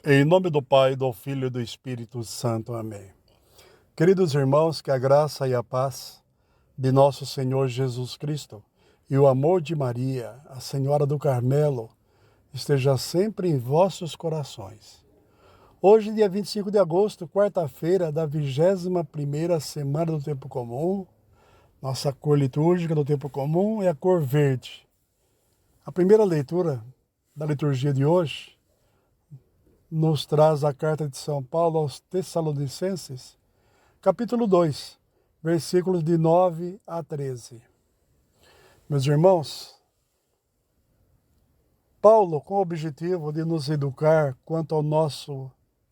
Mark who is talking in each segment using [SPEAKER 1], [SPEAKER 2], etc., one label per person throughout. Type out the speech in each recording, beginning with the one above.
[SPEAKER 1] Em nome do Pai, do Filho e do Espírito Santo. Amém. Queridos irmãos, que a graça e a paz de nosso Senhor Jesus Cristo e o amor de Maria, a Senhora do Carmelo, esteja sempre em vossos corações. Hoje, dia 25 de agosto, quarta-feira da 21ª semana do Tempo Comum, nossa cor litúrgica do Tempo Comum é a cor verde. A primeira leitura da liturgia de hoje nos traz a carta de São Paulo aos Tessalonicenses, capítulo 2, versículos de 9 a 13. Meus irmãos, Paulo, com o objetivo de nos educar quanto ao nosso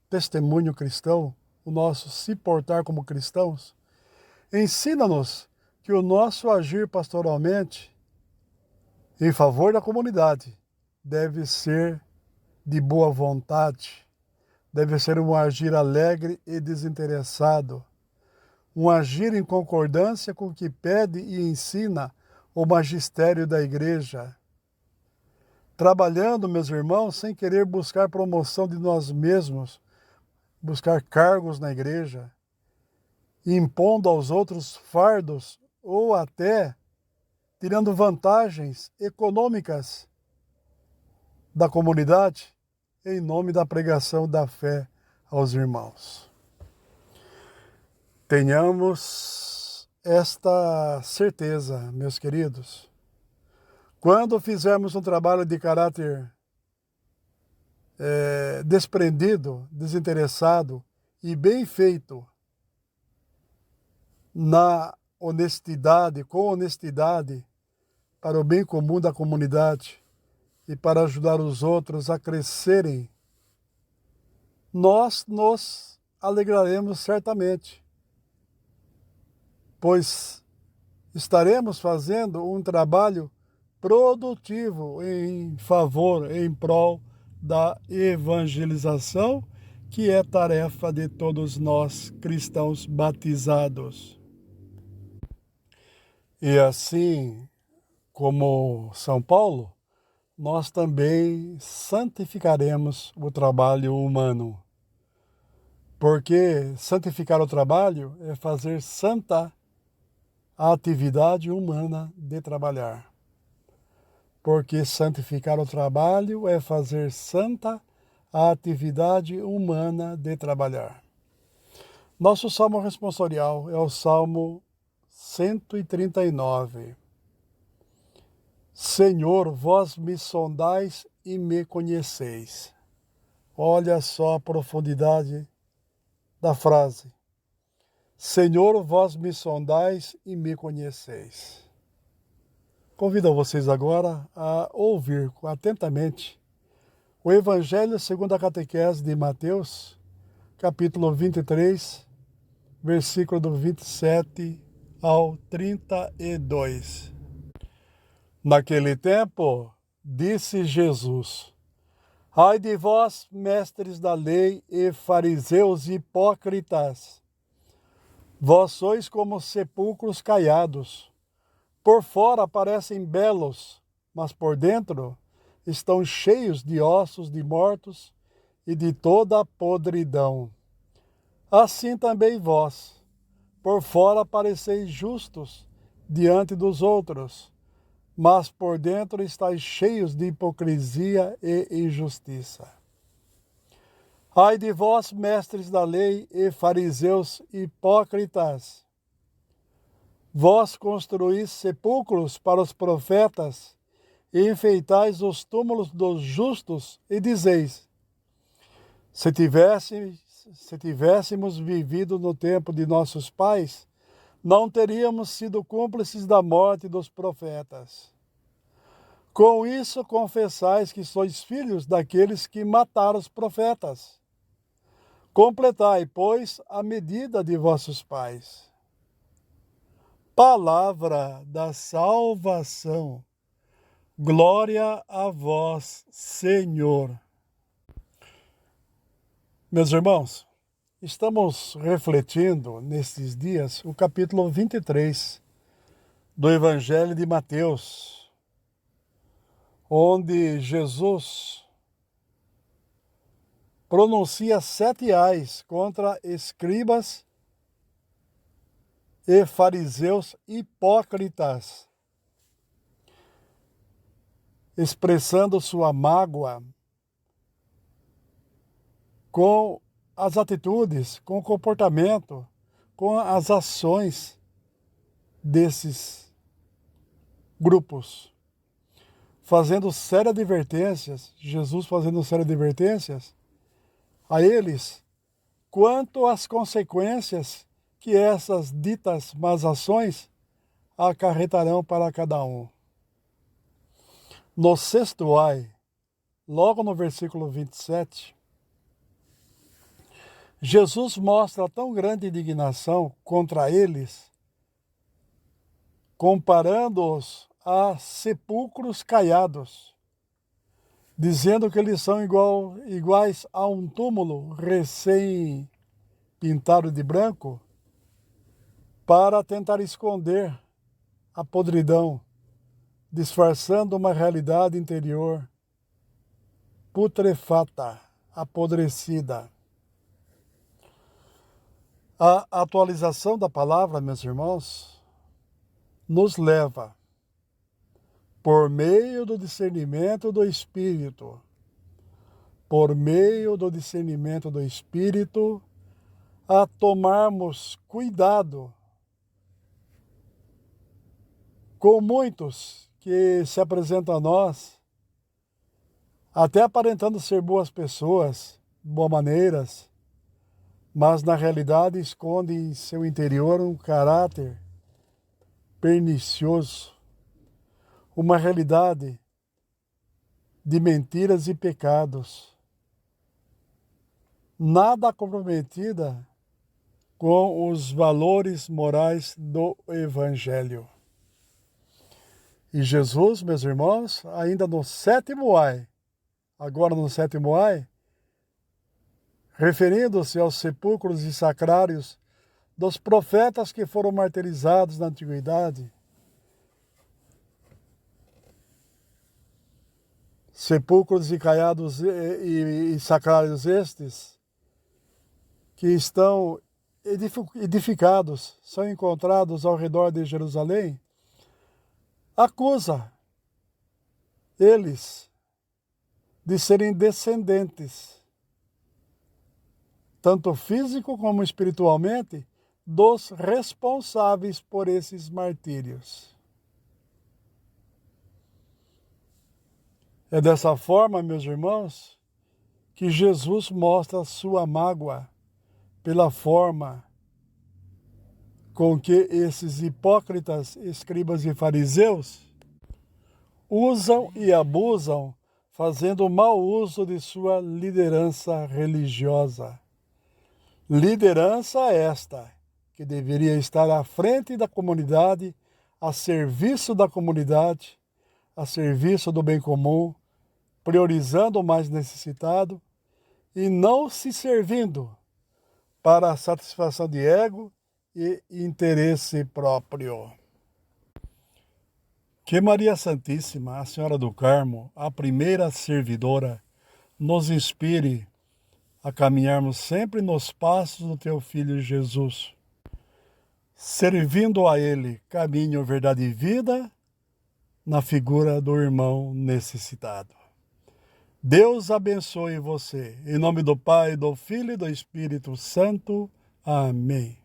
[SPEAKER 1] testemunho cristão, o nosso se portar como cristãos, ensina-nos que o nosso agir pastoralmente em favor da comunidade deve ser de boa vontade, deve ser um agir alegre e desinteressado, um agir em concordância com o que pede e ensina o magistério da igreja, trabalhando, meus irmãos, sem querer buscar promoção de nós mesmos, buscar cargos na igreja, impondo aos outros fardos ou até tirando vantagens econômicas da comunidade em nome da pregação da fé aos irmãos. Tenhamos esta certeza, meus queridos. Quando fizermos um trabalho de caráter desprendido, desinteressado e bem feito, na honestidade, com honestidade, para o bem comum da comunidade e para ajudar os outros a crescerem, nós nos alegraremos certamente, pois estaremos fazendo um trabalho produtivo em favor, em prol da evangelização, que é tarefa de todos nós cristãos batizados. E assim como São Paulo, nós também santificaremos o trabalho humano. Porque santificar o trabalho é fazer santa a atividade humana de trabalhar. Porque santificar o trabalho é fazer santa a atividade humana de trabalhar. Nosso salmo responsorial é o Salmo 139. Senhor, vós me sondais e me conheceis. Olha só a profundidade da frase. Senhor, vós me sondais e me conheceis. Convido vocês agora a ouvir atentamente o Evangelho segundo a catequese de Mateus, capítulo 23, versículo do 27 ao 32. Naquele tempo, disse Jesus: Ai de vós, mestres da lei e fariseus hipócritas! Vós sois como sepulcros caiados. Por fora parecem belos, mas por dentro estão cheios de ossos de mortos e de toda a podridão. Assim também vós, por fora pareceis justos diante dos outros, mas por dentro estáis cheios de hipocrisia e injustiça. Ai de vós, mestres da lei e fariseus hipócritas! Vós construís sepulcros para os profetas e enfeitais os túmulos dos justos e dizeis: se tivéssemos vivido no tempo de nossos pais, não teríamos sido cúmplices da morte dos profetas. Com isso confessais que sois filhos daqueles que mataram os profetas. Completai, pois, a medida de vossos pais. Palavra da salvação. Glória a vós, Senhor. Meus irmãos, estamos refletindo nesses dias o capítulo 23 do Evangelho de Mateus, onde Jesus pronuncia 7 ais contra escribas e fariseus hipócritas, expressando sua mágoa com as atitudes, com o comportamento, com as ações desses grupos, fazendo sérias advertências, Jesus fazendo sérias advertências a eles quanto às consequências que essas ditas más ações acarretarão para cada um. No 6º ai, logo no versículo 27, Jesus mostra tão grande indignação contra eles, comparando-os a sepulcros caiados, dizendo que eles são iguais a um túmulo recém-pintado de branco, para tentar esconder a podridão, disfarçando uma realidade interior putrefata, apodrecida. A atualização da palavra, meus irmãos, nos leva, por meio do discernimento do Espírito, a tomarmos cuidado com muitos que se apresentam a nós, até aparentando ser boas pessoas, boas maneiras, mas na realidade esconde em seu interior um caráter pernicioso, uma realidade de mentiras e pecados, nada comprometida com os valores morais do Evangelho. E Jesus, meus irmãos, ainda no 7º ai, agora no 7º ai, referindo-se aos sepulcros e sacrários dos profetas que foram martirizados na antiguidade, sepulcros e caiados e sacrários estes, que estão edificados, são encontrados ao redor de Jerusalém, acusa eles de serem descendentes, tanto físico como espiritualmente, dos responsáveis por esses martírios. É dessa forma, meus irmãos, que Jesus mostra sua mágoa pela forma com que esses hipócritas, escribas e fariseus usam e abusam, fazendo mau uso de sua liderança religiosa. Liderança esta, que deveria estar à frente da comunidade, a serviço da comunidade, a serviço do bem comum, priorizando o mais necessitado e não se servindo para a satisfação de ego e interesse próprio. Que Maria Santíssima, a Senhora do Carmo, a primeira servidora, nos inspire a caminharmos sempre nos passos do Teu Filho Jesus, servindo a Ele caminho, verdade e vida, na figura do irmão necessitado. Deus abençoe você. Em nome do Pai, do Filho e do Espírito Santo. Amém.